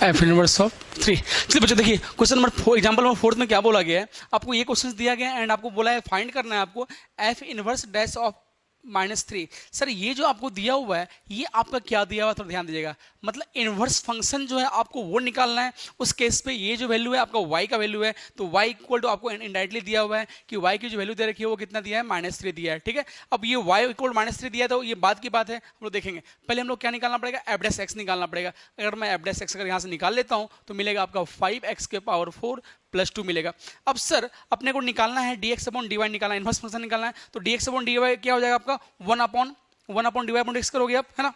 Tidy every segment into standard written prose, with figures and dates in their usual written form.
F inverse of 3। चलिए बच्चों देखिए क्वेश्चन नंबर 4, एग्जाम्पल नंबर 4 में क्या बोला गया है, आपको ये क्वेश्चन दिया गया है एंड आपको बोला है फाइंड करना है आपको F inverse dash of -3। Sir ये जो आपको दिया हुआ है ये आपका क्या दिया हुआ है, थोड़ा ध्यान दीजिएगा। मतलब इनवर्स फंक्शन जो है आपको वो निकालना है। उस केस पे ये जो वैल्यू है आपका y का वैल्यू है, तो y इक्वल टू आपको इनडायरेक्टली दिया हुआ है कि y की जो वैल्यू दे रखी है वो कितना दिया है, -3 दिया है। ठीक है, अब ये y इक्वल -3 दिया है तो ये बात की बात है, हम लोग देखेंगे। पहले हम लोग क्या निकालना पड़ेगा, एफ डैश एक्स निकालना पड़ेगा। अगर मैं एफ डैश एक्स अगर यहाँ से निकाल लेता हूँ तो मिलेगा आपका 5x के पावर 4 प्लस 2 मिलेगा। अब सर अपने को निकालना है dx अपॉन dy निकालना है, इनवर्स फंक्शन निकालना है, तो dx अपॉन dy क्या हो जाएगा आपका 1 अपॉन dy अपॉन x करोगे आप, है ना,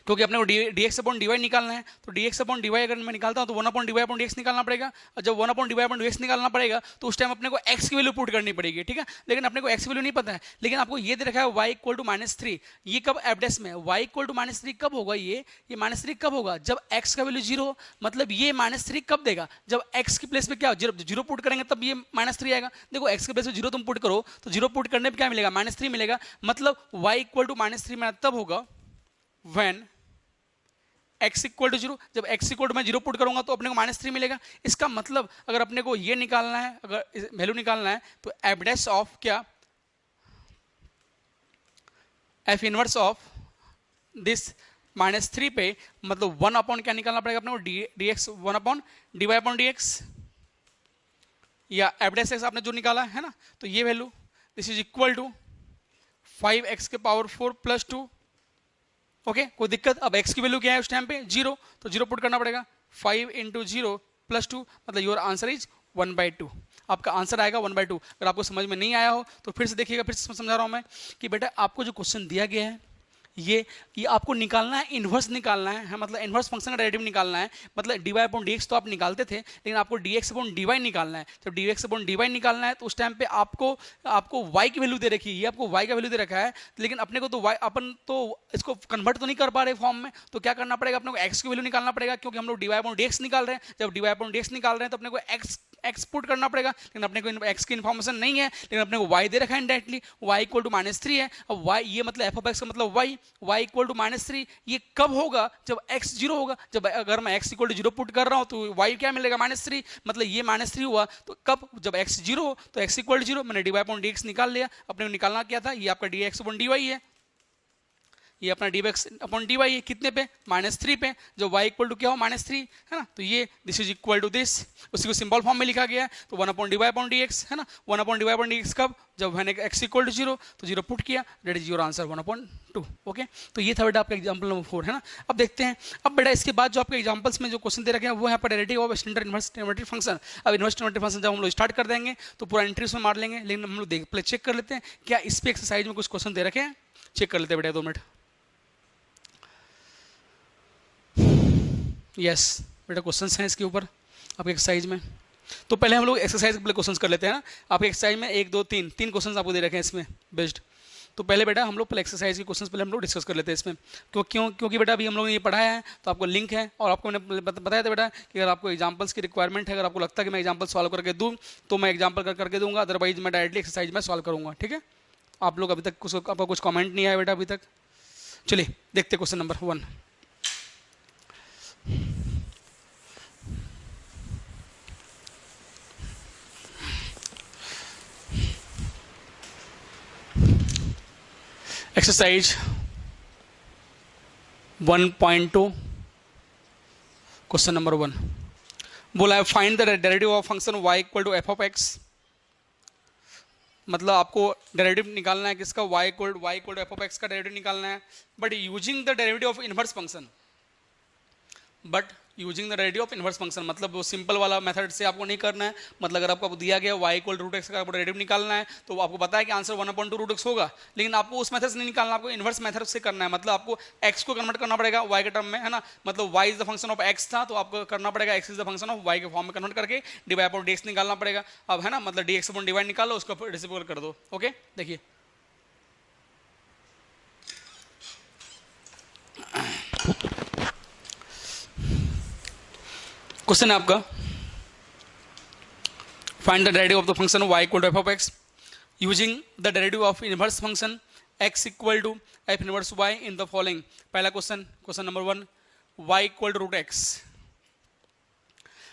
क्योंकि अपने को dx अपॉन dy निकालना है। तो dx अपॉन dy अगर मैं निकालता हूं तो 1 अपॉन dy अपॉन dx निकालना पड़ेगा, और जब 1 अपॉन dy अपॉन dx निकालना पड़ेगा तो उस टाइम अपने को x की वैल्यू पुट करनी पड़ेगी। ठीक है, लेकिन अपने को x की वैल्यू नहीं पता है, लेकिन आपको ये दे रखा है y इक्वल टू -3। ये कब एफ डैश में y इक्वल टू -3 कब होगा, ये -3 कब होगा, जब x का वैल्यू 0। मतलब ये -3 कब देगा, जब x की प्लेस पे क्या 0 पुट करेंगे तब ये -3 आएगा। देखो x के प्लेस पे 0 तुम पुट करो तो 0 पुट करने पे क्या मिलेगा, -3 मिलेगा। मतलब y इक्वल टू -3 तब होगा व्हेन x इक्वल टू 0। जब x इक्वल टू मैं 0 पुट करूंगा तो अपने को -3 मिलेगा। इसका मतलब अगर अपने को ये निकालना है, अगर वैल्यू निकालना है तो एफ डैश ऑफ क्या, एफ इनवर्स ऑफ दिस -3 पे मतलब 1 अपॉन क्या निकालना पड़ेगा अपने को, dx 1 upon dy upon dx, या एफ डैश एक्स आपने जो निकाला है ना, तो ये वैल्यू this is equal to 5x के पावर 4 प्लस 2। ओके, कोई दिक्कत। अब x की वैल्यू क्या है उस टाइम पे 0, तो 0 पुट करना पड़ेगा, 5 इंटू 0 प्लस 2, मतलब योर आंसर इज 1/2। आपका आंसर आएगा 1/2। अगर आपको समझ में नहीं आया हो तो फिर से देखिएगा, फिर से समझा रहा हूं मैं कि बेटा आपको जो क्वेश्चन दिया गया है ये आपको निकालना है, इन्वर्स निकालना है, मतलब इन्वर्स फंक्शन का डेरिवेटिव निकालना है। मतलब d y upon d x तो आप निकालते थे, लेकिन आपको d x upon d y निकालना है। जब d x upon d y निकालना है तो उस टाइम पे आपको वाई की वैल्यू दे रखी है, ये आपको वाई का वैल्यू दे रखा है, लेकिन अपने को तो वाई अपन तो इसको कन्वर्ट तो नहीं कर पा रहे फॉर्म में, तो क्या करना पड़ेगा, अपने को एक्स की वैल्यू निकालना पड़ेगा, क्योंकि हम लोग d y upon d x निकाल रहे हैं। जब d y upon d x निकाल रहे हैं तो अपने को एक्स पुट करना पड़ेगा, लेकिन अपने को एक्स की इन्फॉर्मेशन नहीं है, लेकिन अपने को वाई दे रखा है इंडायरेक्टली, वाई इक्वल टू -3 है। अब वाई ये मतलब एफ ऑफ एक्स का मतलब वाई इक्वल टू -3, ये कब होगा, जब x 0 होगा। जब अगर मैं x इक्वल टू 0 पुट कर रहा हूं तो y क्या मिलेगा, -3, मतलब ये -3 हुआ। तो कब, जब x 0 हो तो x इक्वल टू 0, मैंने d y upon d x निकाल लिया। अपने को निकालना क्या था, ये आपका d x upon d y है, ये अपना d x upon d y है, कितने पे, -3 पे। जो y इक्वल टू क्या हो, -3, है ना, तो ये this is equal to this, उसी को सिंबल फॉर्म में लिखा गया है। तो 1 upon d y upon d x, है ना, 1 upon d y upon d x कब, जब मैंने x इक्वल टू 0 तो 0 पुट किया, that is your answer 1/2। Okay, तो ये था बेटा आपका एग्जांपल नंबर 4, है ना। अब देखते हैं, अब बेटा इसके बाद जो आपके एग्जांपल्स में जो क्वेश्चन दे रखे हैं वो है derivative of standard inverse trigonometric function. अब इनवर्स ट्रिग्नोमेट्रिक फंक्शन जब हम लोग स्टार्ट कर देंगे तो पूरा एंट्री उसमें मार लेंगे, लेकिन हम लोग पहले चेक कर लेते हैं क्या इस पे एक्सरसाइज में कुछ क्वेश्चन दे रखे हैं। चेक कर लेते हैं बेटा, 2 मिनट। यस बेटा, क्वेश्चंस हैं इसके ऊपर आपके एक्सरसाइज में। तो पहले हम लोग एक्सरसाइज के पहले क्वेश्चंस कर लेते हैं ना। आपके एक्सरसाइज में 1 2 3 क्वेश्चंस आपको दे रखे हैं इसमें बेस्ड। तो पहले बेटा हम लोग पहले एक्सरसाइज के क्वेश्चंस पहले हम लोग डिस्कस कर लेते हैं इसमें। क्योंकि बेटा अभी हम लोगों ने ये पढ़ाया है तो आपको लिंक है, और आपको मैंने बताया था बेटा कि अगर आपको एग्जांपल्स की रिक्वायरमेंट है, अगर आपको लगता है कि मैं एग्जांपल सॉल्व करके दूँ तो मैं एग्जांपल करके दूंगा, अदरवाइज मैं डायरेक्टली एक्सरसाइज में सॉल्व करूँगा। ठीक है, आप लोग अभी तक आपका कुछ कॉमेंट नहीं आया बेटा अभी तक। चलिए देखते question number 1। Exercise 1.2 question number 1 बोला है find the derivative of function y equal to f of x. मतलब आपको डेरिवेटिव निकालना है किसका, y equal to f of x का डेरिवेटिव निकालना है, but using the derivative of inverse function. Using the derivative of inverse function मतलब वो सिंपल वाला मेथड से आपको नहीं करना है। मतलब अगर आपको दिया गया y इक्वल टू √x का आपको डेरिवेटिव निकालना है तो आपको पता है कि आंसर 1/2 √x होगा, लेकिन आपको उस मेथड से नहीं निकालना, आपको इनवर्स मेथड से करना है। मतलब आपको x को कन्वर्ट करना पड़ेगा y के टर्म में, है ना। मतलब y is the function of x था तो आपको करना पड़ेगा x is the function of y के फॉर्म में कन्वर्ट करके d y upon d x निकालना पड़ेगा। अब है ना, मतलब d x upon d y निकालो, उसको रेसिप्रोकल कर दो। ओके, देखिए क्वेश्चन है आपका, find the derivative of the function y equal to f of x using the derivative of inverse function x equal to f inverse y in the following. पहला question, question number 1, y equal to root x.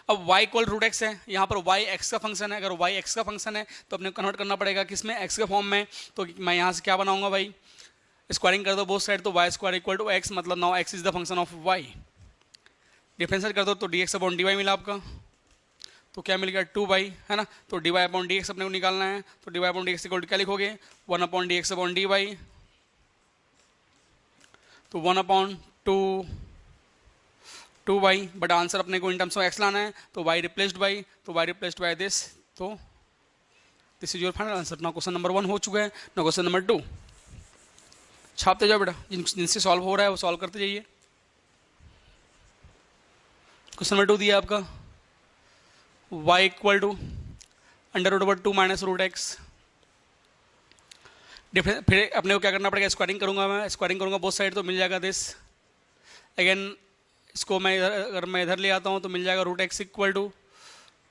अब y equal root x है, यहाँ पर y x का function है। अगर y x का function है तो अपने कन्वर्ट करना पड़ेगा किसमें, x के फॉर्म में। तो मैं यहाँ से क्या बनाऊंगा भाई, स्क्वायरिंग कर दो बोथ साइड, तो y square equal to x, मतलब now x is the function of y। Differentiate कर दो तो dx अपॉन dy मिला आपका, तो क्या मिल गया 2y, है ना। तो dy अपॉन dx अपने को निकालना है, तो dy upon dx equal to क्या लिखोगे, 1 अपॉन dx अपॉन dy, तो 1 अपॉन 2y, बट आंसर अपने को इन टर्म्स ऑफ x लाना है, तो y रिप्लेस्ड बाई, तो y रिप्लेस्ड बाई दिस, तो this is your final answer. ना क्वेश्चन नंबर 1 हो चुका है, ना क्वेश्चन नंबर 2। छापते जाओ बेटा, जिनसे सॉल्व हो रहा है वो सॉल्व करते जाइए। क्वेश्चन नंबर 2 दिया आपका, y equal to under root over 2 minus root x. फिर अपने को क्या करना पड़ेगा, स्क्वायरिंग करूंगा मैं, स्क्वायरिंग करूंगा बोथ साइड, तो मिल जाएगा दिस। अगेन इसको मैं इधर, अगर मैं इधर ले आता हूँ तो मिल जाएगा root x equal to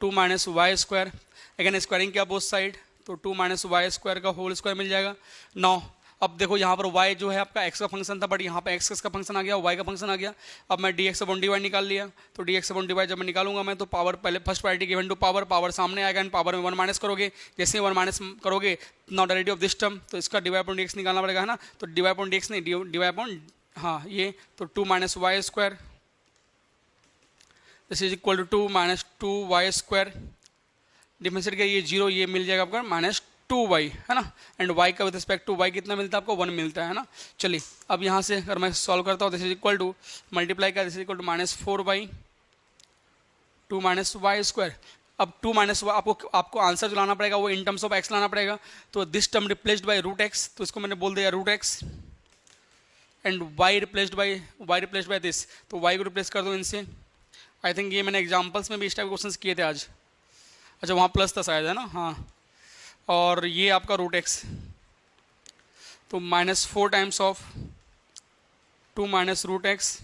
2 minus y square. Again squaring किया बोथ साइड, तो 2 माइनस वाई स्क्वायर का होल स्क्वायर मिल जाएगा 9। अब देखो यहाँ पर y जो है आपका x का फंक्शन था, बट यहाँ पे x का फंक्शन आ गया, y का फंक्शन आ गया। अब मैं dx अपॉन dy निकाल लिया, तो dx अपॉन dy जब मैं निकालूंगा मैं, तो पावर पहले first priority given to power, power सामने आएगा, एंड पावर में 1 माइनस करोगे, जैसे ही 1 माइनस करोगे not derivative of this term, तो इसका dy अपॉन dx निकालना पड़ेगा, है ना। तो dy अपॉन dx नहीं, dy अपॉन, हाँ ये, तो 2 minus y square, this is equal to 2 minus 2y square. Differentiate किया, ये 0, ये मिल जाएगा आपका माइनस 2y, है ना। एंड y का विद रिस्पेक्ट टू y कितना मिलता है आपको, 1 मिलता है ना। चलिए अब यहाँ से अगर मैं सॉल्व करता हूँ, this is equal to multiply का, this is equal to minus 4y 2 minus y square. अब 2 माइनस आपको आंसर जो लाना पड़ेगा वो इन टर्म्स ऑफ x लाना पड़ेगा, तो this term replaced by root x, तो इसको मैंने बोल दिया root x, and y replaced by this, तो y को रिप्लेस कर दो इनसे। आई थिंक ये मैंने एग्जाम्पल्स में भी इस टाइप के क्वेश्चन किए थे आज। अच्छा वहाँ प्लस था शायद, है ना, हाँ। और ये आपका रूट एक्स, तो minus 4 times of 2 minus root x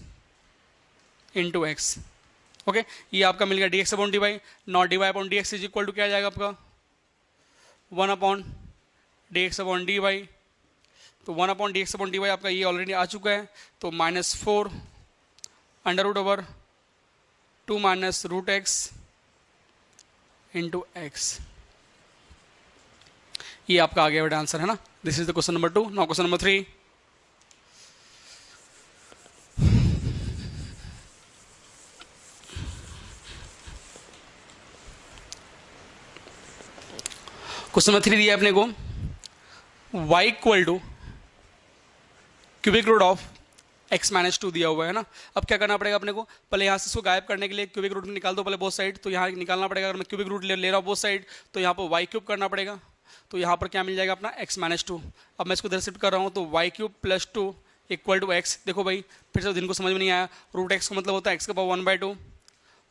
into x. Okay, ये आपका मिल गया d x upon d y. Not d y upon d x is equal to क्या आ जाएगा आपका, 1 upon d x upon d y. तो 1 upon d x upon d y आपका ये ऑलरेडी आ चुका है, तो minus 4 under root over 2 minus root x into x. ये आपका आ गया बेटा आंसर, है ना। This is the question number 2। Now question number 3। Question number 3 दिया अपने को, y equal to cubic root of x minus 2 दिया हुआ है ना। अब क्या करना पड़ेगा अपने को, पहले यहाँ से इसको गायब करने के लिए क्यूबिक रूट निकाल दो पहले बोथ साइड, तो यहाँ निकालना पड़ेगा। अगर मैं क्यूबिक रूट ले रहा हूँ बोथ साइड, तो यहाँ पर y क्यूब करना पड़ेगा, तो यहाँ पर क्या मिल जाएगा अपना x माइनस 2। अब मैं इसको इधर शिफ्ट कर रहा हूँ, तो y cube plus 2 equal to x. देखो भाई फिर से जिनको समझ में नहीं आया, रूट एक्स का मतलब होता है x का पावर 1/2,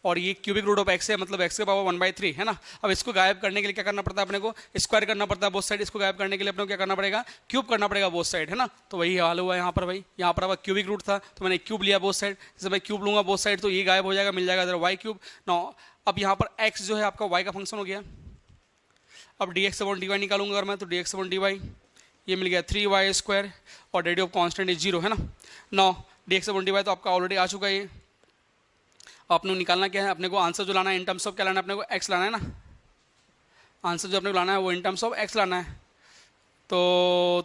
और ये क्यूबिक रूट ऑफ एक्स है, मतलब एक्स के पावर 1/3, है ना। अब इसको गायब करने के लिए क्या करना पड़ता है अपने को, स्क्वायर करना पड़ता है बोथ साइड। इसको गायब करने के लिए अपने को क्या करना पड़ेगा, क्यूब करना पड़ेगा बोथ साइड, है ना। तो वही हाल हुआ यहाँ पर भाई, यहाँ पर अब क्यूबिक रूट था तो मैंने क्यूब लिया बोथ साइड, जैसे मैं क्यूब लूंगा बोथ साइड तो ये गायब हो जाएगा, मिल जाएगा इधर वाई क्यूब। नो अब यहाँ पर एक्स जो है आपका वाई का फंक्शन हो गया। अब d x upon d y निकालूंगा अगर मैं, तो d x upon d y ये मिल गया 3y स्क्वायर, और रेडियो ऑफ कॉन्स्टेंट इज 0, है ना। No d x upon d y तो आपका ऑलरेडी आ चुका है ये। अपने को निकालना क्या है, अपने को आंसर जो लाना है इन टर्म्स ऑफ क्या लाना है, अपने को एक्स लाना है ना। आंसर जो अपने को लाना है वो इन टर्म्स ऑफ एक्स लाना है। तो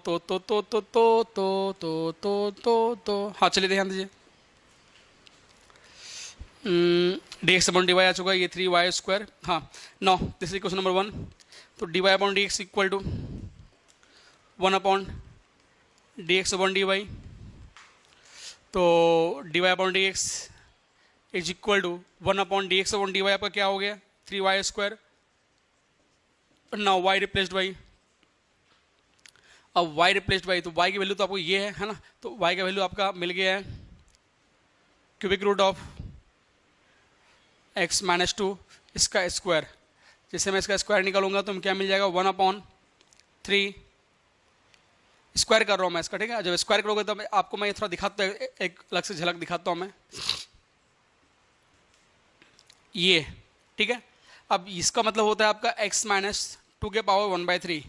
हाँ चलिए ध्यान दीजिए, d x upon d y आ चुका है ये 3y स्क्वायर। हाँ no this is question number 1। तो d y upon d x equal to 1 upon d x upon d y. तो d y upon d x is equal to 1 upon d x upon d y आपका क्या हो गया 3y square. Now y replaced by, अब y replaced by, तो y की value तो आपको ये है ना। तो y का वैल्यू आपका मिल गया है cubic root of x minus 2 इसका स्क्वायर। जैसे मैं इसका स्क्वायर निकालूंगा तो क्या मिल जाएगा 1 अपॉन 3, स्क्वायर कर रहा हूँ मैं इसका, ठीक है। जब स्क्वायर करोगे तो आपको मैं थोड़ा दिखाता हूँ, एक अलग से झलक दिखाता हूँ मैं ये, ठीक है। अब इसका मतलब होता है आपका x माइनस 2 के पावर 1/3।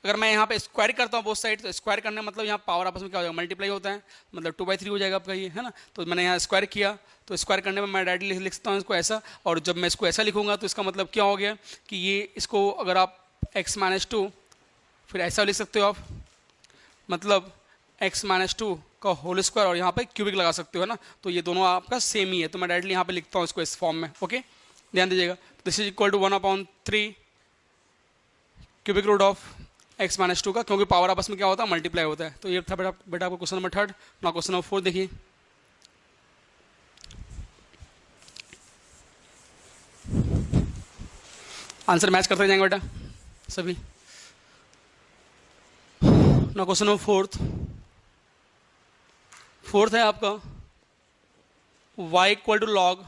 अगर मैं यहाँ पे स्क्वायर करता हूँ बोथ साइड, तो स्क्वायर करने मतलब यहाँ पावर आपस में क्या हो जाएगा, मल्टीप्लाई होता है, मतलब 2/3 हो जाएगा आपका ये, है ना। तो मैंने यहाँ स्क्वायर किया, तो स्क्वायर करने में मैं डायरेक्टली लिख सकता हूँ इसको ऐसा, और जब मैं इसको ऐसा लिखूंगा तो इसका मतलब क्या हो गया कि ये इसको अगर आप x-2 फिर ऐसा लिख सकते हो आप, मतलब x-2 का होल स्क्वायर, और यहाँ पे क्यूबिक लगा सकते हो, है ना। तो ये दोनों आपका सेम ही है, तो मैं डायरेक्टली यहाँ पे लिखता हूँ इसको इस फॉर्म में। ओके, ध्यान दीजिएगा। This is equal to 1/3 cubic root of x-2 का, क्योंकि पावर आपस में क्या होता है, मल्टीप्लाई होता है। तो ये था बेटा आपको क्वेश्चन नंबर 3। ना क्वेश्चन नंबर 4 देखिए। आंसर मैच करते जाएंगे बेटा सभी। ना क्वेश्चन नंबर 4 है आपका y equal to log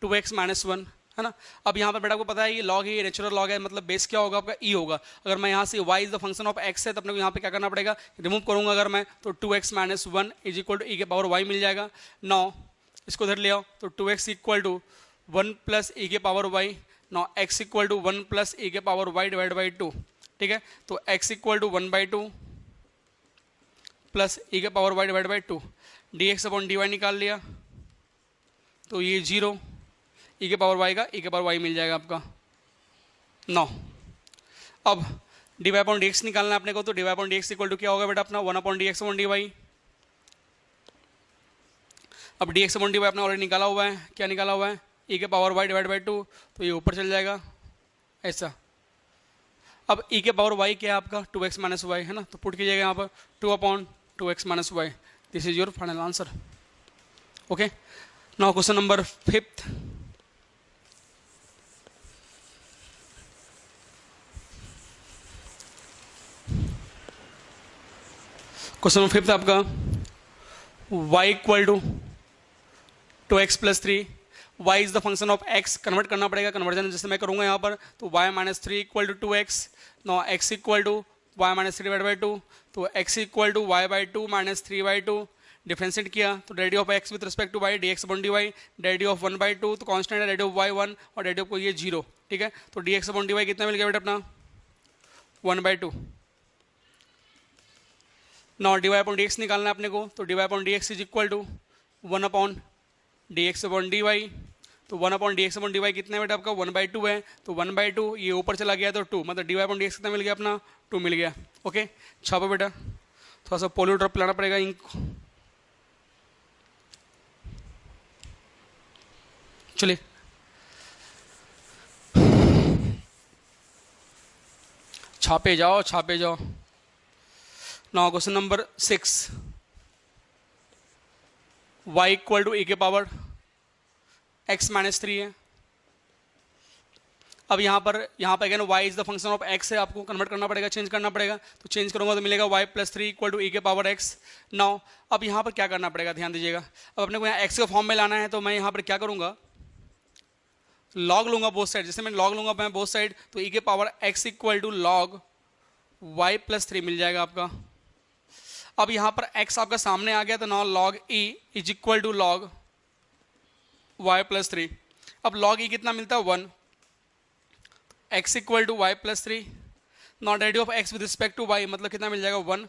2x-1, है ना। अब यहाँ पर बेटा को पता है ये लॉग है, ये नेचुरल लॉग है, मतलब बेस क्या होगा आपका e होगा। अगर मैं यहाँ से y is the function of x है, तो अपने को यहाँ पे क्या करना पड़ेगा, रिमूव करूंगा अगर मैं, तो 2x-1 is equal to e के पावर y मिल जाएगा। नौ इसको इधर ले आओ, तो 2x equal to 1 plus e के power y, now x equal to 1 plus e के पावर y डिवाइड बाई 2, ठीक है। तो x equal to 1/2 plus e के power y divide by 2, dx upon dy निकाल लिया, तो ये 0, e के पावर y का e के पावर y मिल जाएगा आपका 9। अब dy अपॉन dx निकालना है अपने को, तो dy upon dx equal to क्या होगा बेटा अपना 1/dx अपॉन dy। अब dx अपॉन dy अपना ऑलरेडी निकाला हुआ है, क्या निकाला हुआ है, e के पावर y डिवाइड बाई 2, तो ये ऊपर चल जाएगा ऐसा। अब e के पावर y क्या है आपका 2x-y, है ना। तो पुट कीजिएगा यहाँ पर 2/2x-y। This is your final answer. Okay, now question number 5। Question number 5 आपका y equal to 2x plus 3, y is the function of x, convert करना पड़ेगा, कन्वर्जन जैसे मैं करूंगा यहाँ पर, तो y-3 equal to 2x, no x equal to y-3 divide by 2, तो x equal to y/2 minus 3/2, differentiate किया तो derivative of x with respect to y dx upon dy, derivative of 1/2 तो कांस्टेंट है, डेरिवेटिव ऑफ y 1 और derivative को ये 0, ठीक है। तो dx अपॉन dy कितना मिल गया बेटा अपना 1/2। नौ dy अपॉन dx निकालना है अपने को, तो dy upon dx is equal to 1/dx upon dy, तो 1/dx अपॉन dy कितना है बेटा आपका 1/2 है, तो 1/2 ये ऊपर चला गया तो 2, मतलब dy अपॉन dx कितना मिल गया अपना 2 मिल गया। ओके, छापो बेटा, थोड़ा सा पोलियो ड्रॉप पिलाना पड़ेगा इंक। चलिए छापे जाओ छापे जाओ। Now question number 6, y equal to e के पावर x-3 है। अब यहाँ पर again y is the function of x है, आपको कन्वर्ट करना पड़ेगा, चेंज करना पड़ेगा, तो चेंज करूंगा तो मिलेगा y+3 इक्वल टू e के पावर x। नाउ अब यहाँ पर क्या करना पड़ेगा, ध्यान दीजिएगा। अब अपने को यहाँ x के फॉर्म में लाना है, तो मैं यहाँ पर क्या करूंगा, लॉग लूंगा बोथ साइड, जैसे मैं लॉग लूंगा मैं बोथ साइड, तो e के power x equal to log y+3 मिल जाएगा आपका। अब यहाँ पर x आपका सामने आ गया, तो now log e is equal to log y+3। अब लॉग e कितना मिलता है 1, x equal to y+3, not derivative of x with respect to y मतलब कितना मिल जाएगा 1,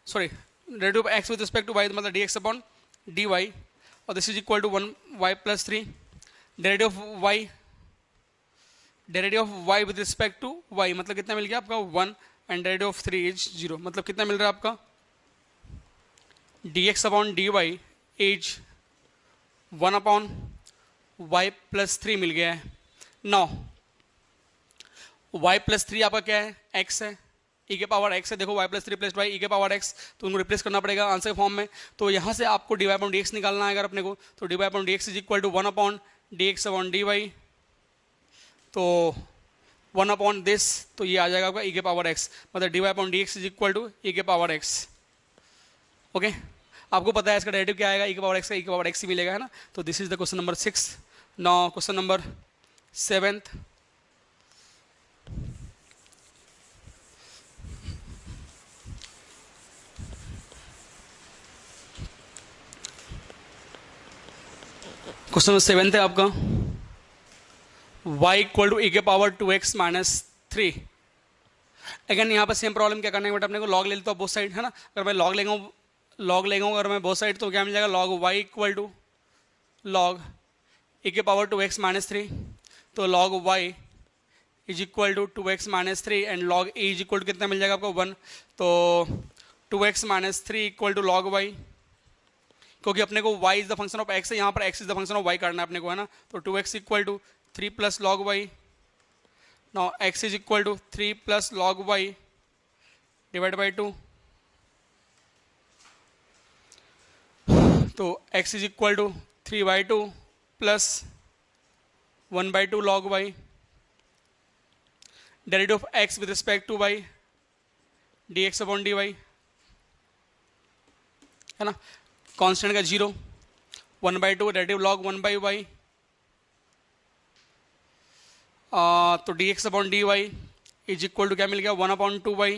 sorry derivative of x with respect to y मतलब dx अपॉन dy, और this is equal to 1 y+3, derivative of y with respect to y मतलब कितना मिल गया आपका 1, एंड डेरिवेटिव ऑफ 3 इज 0, मतलब कितना मिल रहा है आपका dx upon dy is 1/y+3 मिल गया है। नाउ y+3 आपका क्या है, x है, e के पावर x है, देखो y+3 प्लस y e के पावर x, तो उनको रिप्लेस करना पड़ेगा आंसर फॉर्म में। तो यहाँ से आपको dy अपॉन dx निकालना है अगर अपने को, तो dy upon dx is equal to 1/dx upon dy, तो 1 दिस, तो ये आ जाएगा आपका e के पावर x, मतलब dy upon dx is equal to e के पावर x। ओके, आपको पता है इसका डेरिवेटिव क्या आएगा, e के पावर x का e के पावर x ही मिलेगा, है ना। तो this is the question number 6। Now question number 7, question number 7 है आपका y इक्वल टू e के पावर 2x-3, अगेन यहाँ पर सेम प्रॉब्लम क्या करना है बेटा अपने को, लॉग ले लेता हूँ बोथ साइड है ना। अगर मैं लॉग लेगा अगर मैं बोथ साइड तो क्या मिल जाएगा, log y equal to log e के पावर 2x माइनस 3, तो log y is equal to 2x minus 3 and log a is equal to कितना मिल जाएगा आपको 1, तो 2x minus 3 equal to log y, क्योंकि अपने को y is the function of x है, यहाँ पर x is the function of y करना है अपने को है ना। तो 2x equal to 3 plus log y, now x is equal to 3 plus log y divide by 2, तो x is equal to 3/2 plus 1/2 log y, derivative of x with respect to y dx upon dy है ना, constant का 0, 1/2 derivative log 1/y, तो dx upon dy is equal to क्या मिल गया 1/2y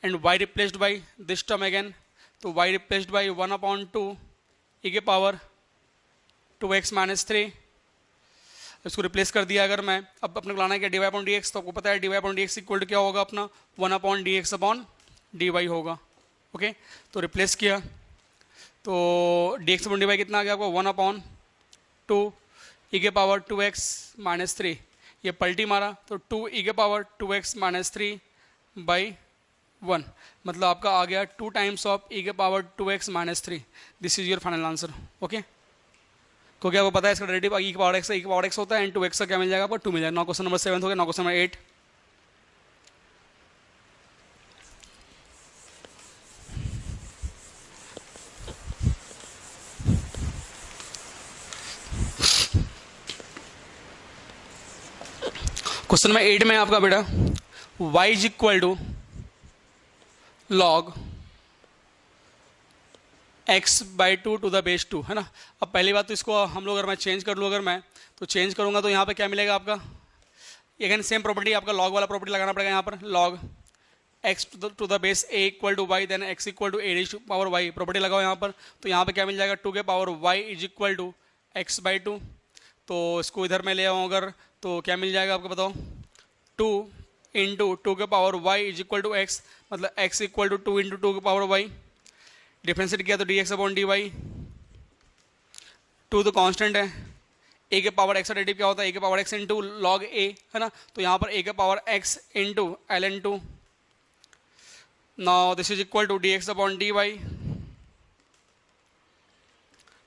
and y replaced by this term again, तो y replaced by 1/2 e के power 2x minus 3, इसको रिप्लेस कर दिया अगर मैं, अब अपने को लाना है क्या dy अपॉन dx, तो आपको पता है dy upon dx equal to क्या होगा अपना 1/dx अपॉन dy होगा। ओके तो रिप्लेस किया तो dx अपॉन dy कितना आ गया आपको 1/2 e के पावर 2x माइनस 3, ये पलटी मारा तो 2 e के पावर 2x माइनस 3 बाई 1, मतलब आपका आ गया 2 टाइम्स ऑफ e के power 2x minus 3। This is your final answer. Okay क्योंकि आपको पता है इसका डेरिवेटिव e की पावर x होता है एंड 2x का क्या मिल जाएगा आपको 2 मिल जाएगा। 9 क्वेश्चन नंबर 7 हो गया। 9 क्वेश्चन नंबर 8, क्वेश्चन नंबर 8 में आपका बेटा y is equal to log x/2 to the base 2 है ना। अब पहली बात तो इसको हम लोग अगर मैं चेंज कर लूँ, अगर मैं तो चेंज करूँगा तो यहाँ पे क्या मिलेगा आपका, अगेन सेम प्रॉपर्टी, आपका लॉग वाला प्रॉपर्टी लगाना पड़ेगा यहाँ पर, log x to the base a equal to y then x equal to a power y property लगाओ यहाँ पर, तो यहाँ पे क्या मिल जाएगा 2 के power y is equal to x/2, तो इसको इधर में ले आऊँ अगर तो क्या मिल जाएगा आपको बताओ 2 इंटू 2 के power y is equal to x, मतलब x इक्वल टू 2 इंटू 2 के पावर y, डिफ्रेंशिएट किया तो dx अपॉन dy, 2 तो कांस्टेंट है, a के पावर x का डेरिवेटिव क्या होता है a के power x into log a है ना, तो यहाँ पर a के power x into ln2, now this is equal to dx upon dy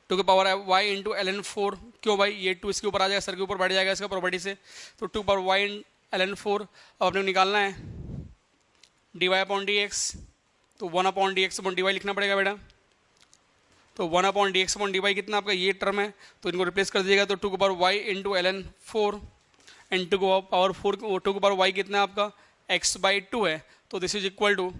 2 के पावर y इंटू ln4, क्यों भाई ये 2 इसके ऊपर आ जाएगा, सर के ऊपर बैठ जाएगा इसका प्रॉपर्टी से, तो 2 पावर y ln4, अब अपने को निकालना है dy अपॉन dx, तो 1/dx अपॉन dy लिखना पड़ेगा बेटा, तो 1/dx अपॉन dy कितना आपका ये टर्म है, तो इनको रिप्लेस कर दीजिएगा, तो 2 के power y into ln4 and 2 के पावर 2 के पावर y कितना है आपका x/2 है, तो this is equal to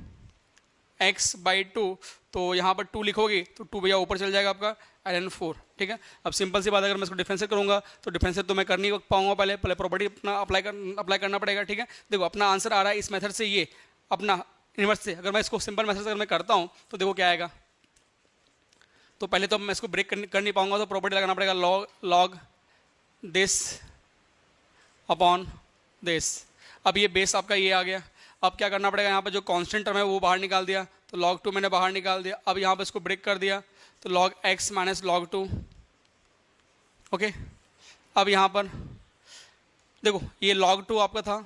x/2, तो यहाँ पर 2 लिखोगे तो 2 भैया ऊपर चल जाएगा आपका ln4। ठीक है, अब सिंपल सी बात, अगर मैं इसको डिफरेंशिएट करूँगा तो डिफरेंशिएट तो मैं कर नहीं पाऊंगा, पहले प्रॉपर्टी अपना अप्लाई करना पड़ेगा। ठीक है, देखो अपना आंसर आ रहा है इस मेथड से, ये अपना इनवर्स से, अगर मैं इसको सिंपल मेथड से अगर मैं करता हूँ तो देखो क्या आएगा, तो पहले तो मैं इसको ब्रेक कर नहीं पाऊंगा, तो प्रॉपर्टी लगाना पड़ेगा लॉग दिस अपॉन दिस। अब ये बेस आपका ये आ गया, अब क्या करना पड़ेगा, यहाँ पर जो कांस्टेंट टर्म है वो बाहर निकाल दिया, तो log 2 मैंने बाहर निकाल दिया, अब यहाँ पर इसको ब्रेक कर दिया तो log x minus log 2। Okay, अब यहाँ पर देखो ये log 2 आपका था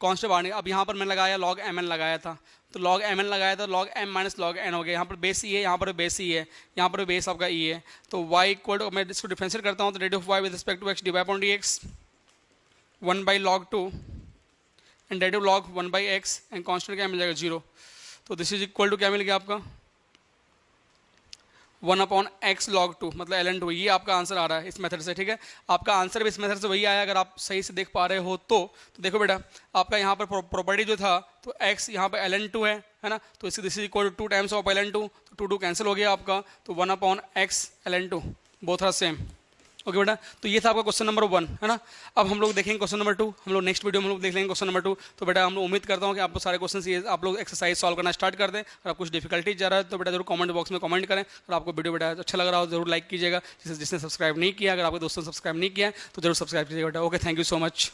कांस्टेंट बाहर निकाल, अब यहाँ पर मैंने लगाया log mn लगाया था, तो log mn लगाया था, log m minus log n हो गया, यहाँ पर बेस ई है, यहाँ पर बेस ई है, यहाँ पर बेस आपका ई है, तो y इक्वल टू, मैं इसको डिफरेंशिएट करता हूँ तो derivative of y with respect to x dy upon dx 1/log 2 and derivative log 1/x and constant क्या मिल जाएगा 0, तो दिस इज इक्वल टू क्या मिल गया आपका 1/x log 2 मतलब ln2, ये आपका आंसर आ रहा है इस मेथड से। ठीक है, आपका आंसर भी इस मेथड से वही आया, अगर आप सही से देख पा रहे हो तो देखो बेटा आपका यहाँ पर प्रॉपर्टी जो था तो x यहाँ पर ln2 है ना, तो इससे this is equal to 2 times of ln2, तो 2 कैंसिल हो गया आपका, तो 1/x ln2 both are same. Okay बेटा, तो ये था आपका क्वेश्चन नंबर 1 है ना। अब हम लोग देखेंगे क्वेश्चन नंबर 2, हम लोग नेक्स्ट वीडियो में हम लोग देख लेंगे क्वेश्चन नंबर 2। तो बेटा हम लोग उम्मीद करता हूँ कि आपको सारे क्वेश्चन ये आप लोग एक्सरसाइज सॉल्व करना स्टार्ट कर दें। अगर आप कुछ डिफिकल्टी जा रहा है तो बेटा जरूर कमेंट बॉक्स में कमेंट करें, और आपको वीडियो बेटा अच्छा लग रहा हो जरूर लाइक कीजिएगा, जिसने सब्सक्राइब नहीं किया, अगर आपके दोस्तों ने सब्सक्राइब नहीं किया तो जरूर सब्सक्राइब कीजिएगा बेटा। Okay, thank you so much.